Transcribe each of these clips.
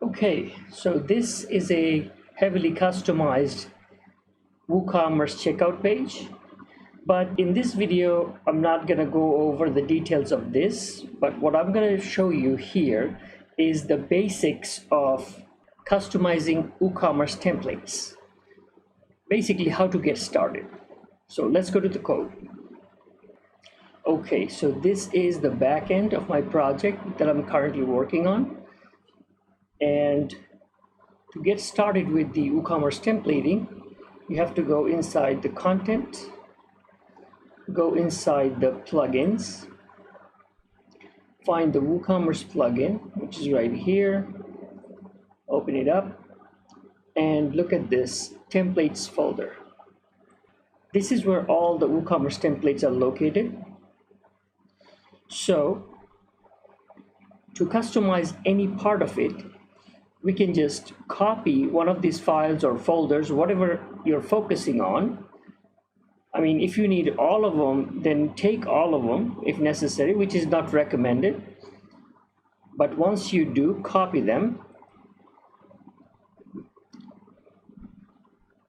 Okay, so this is a heavily customized Woocommerce checkout page. But in this video, I'm not going to go over the details of this, but what I'm going to show you here is the basics of customizing Woocommerce templates. Basically, how to get started. So let's go to the code. Okay, so this is the back end of my project that I'm currently working on. And to get started with the Wocommerce templating, you have to go inside the content, go inside the plugins, find the Woocommerce plugin, which is right here, open it up, and look at this templates folder. This is where all the Woocommerce templates are located. So to customize any part of it, we can just copy one of these files or folders, whatever you're focusing on. I mean, if you need all of them, then take all of them if necessary, which is not recommended. But once you do, copy them.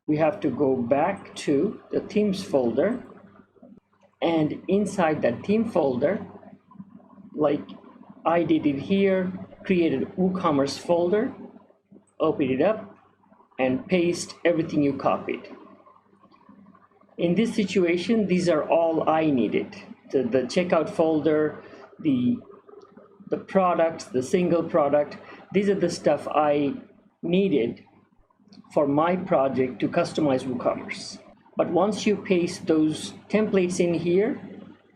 We have to go back to the themes folder, and inside that theme folder, like I did it here, created Woocommerce folder, open it up, and paste everything you copied. In this situation, these are all I needed. The checkout folder, the products, the single product, these are the stuff I needed for my project to customize Woocommerce. But once you paste those templates in here,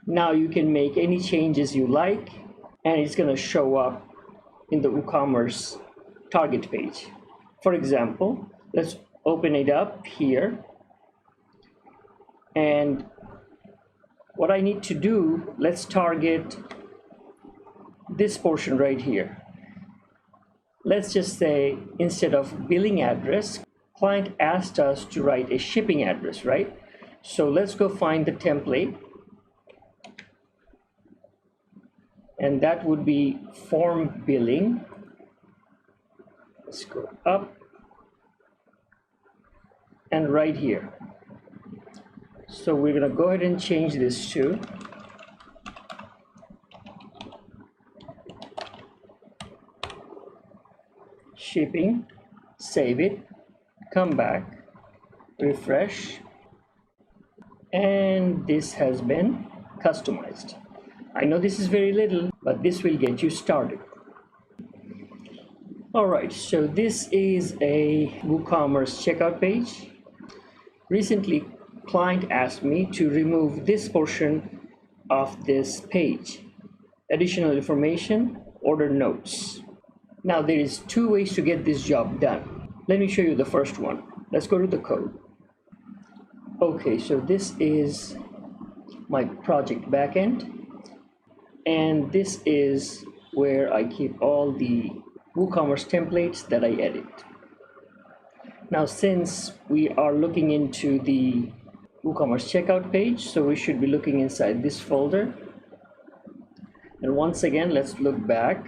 now you can make any changes you like, and it's going to show up in the Woocommerce target page. For example, let's open it up here. And what I need to do, let's target this portion right here. Let's just say, instead of billing address, client asked us to write a shipping address, right? So let's go find the template. And that would be form billing. Let's go up and right here. So we're going to go ahead and change this to shipping, save it, come back, refresh, and this has been customized. I know this is very little, but this will get you started. All right, so this is a Woocommerce checkout page. Recently, client asked me to remove this portion of this page. Additional information, order notes. Now there is two ways to get this job done. Let me show you the first one. Let's go to the code. Okay, so this is my project backend. And this is where I keep all the Woocommerce templates that I edit. Now, since we are looking into the Woocommerce checkout page, so we should be looking inside this folder. And once again, let's look back.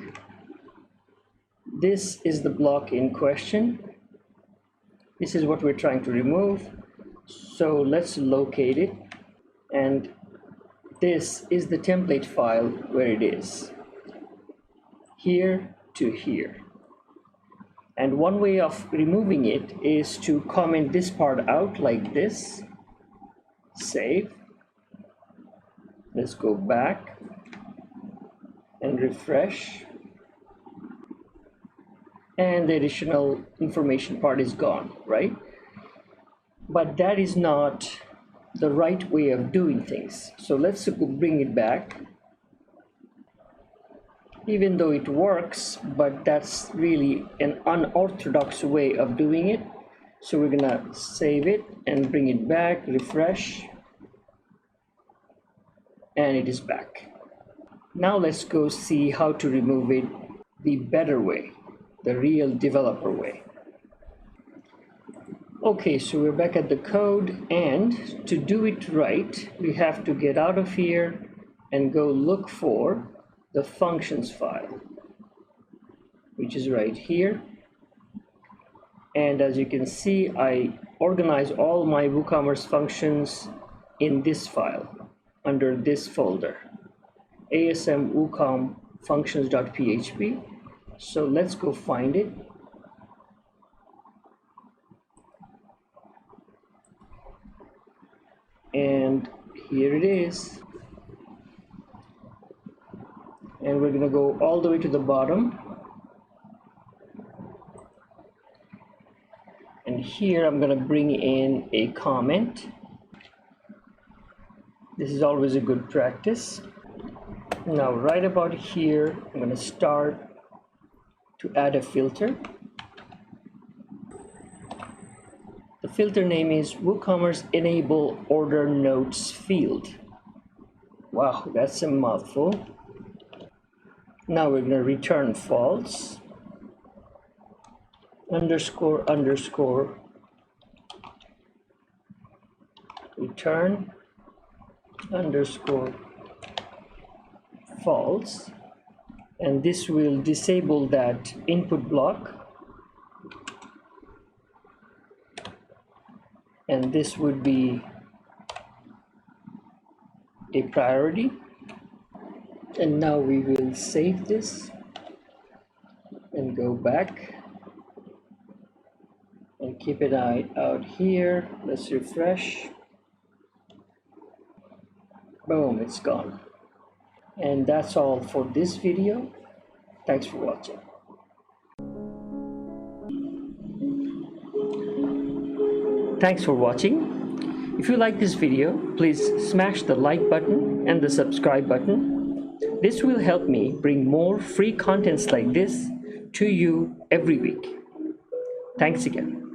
This is the block in question. This is what we're trying to remove. So let's locate it. And this is the template file where it is. Here to here. And one way of removing it is to comment this part out like this. Save. Let's go back and refresh. And the additional information part is gone, right? But that is not the right way of doing things. So let's bring it back. Even though it works, but that's really an unorthodox way of doing it. So we're gonna save it and bring it back, refresh, and it is back. Now let's go see how to remove it the better way, the real developer way. Okay, so we're back at the code, and to do it right, we have to get out of here and go look for the functions file, which is right here. And as you can see, I organize all my WooCommerce functions in this file under this folder, asm woocom functions.php. So let's go find it. And here it is. And we're going to go all the way to the bottom. And here I'm going to bring in a comment. This is always a good practice. Now, right about here, I'm going to start to add a filter. The filter name is WooCommerce Enable Order Notes Field. Wow, that's a mouthful. Now we're going to return false, underscore, underscore, return, underscore, false. And this will disable that input block. And this would be a priority. And now we will save this and go back and keep an eye out here. Let's refresh. Boom, it's gone. And that's all for this video. Thanks for watching. Thanks for watching. If you like this video, please smash the like button and the subscribe button. This will help me bring more free contents like this to you every week. Thanks again.